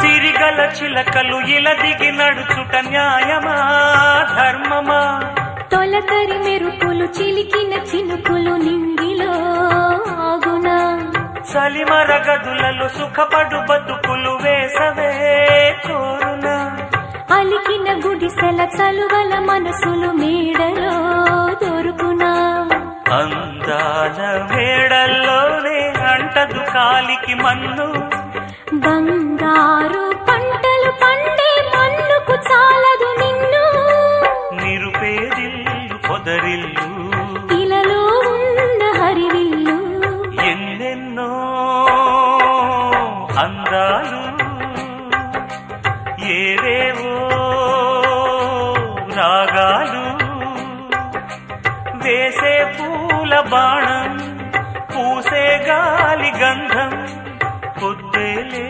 సిరిగల చిలకలు ఇలా దిగి నడుచుట న్యాయమా ధర్మమా తొలకరి మెరుపులు చిలికిన చినుకులు నింగిలో ఆగునా చలిమర గదులలో సుఖపడు బతుకులు వేసవే కోరునా అలికిన గుడిసెల చలువల మనసులు మేడలో దొరుకునా అందాల మేడల్లోనే అంటదు కాలికి మన్ను బంగారు పంటలు పండే మన్నుకు చాలదు నిన్ను నిరుపేదిల్లు పొదరిల్లు ఇలలో ఉన్న హరివిల్లు ఎన్నెన్నో అందాలు ఏవేవో రాగాలు వేసే పూల బాణం పూసే గాలి గంధం పొద్దేలే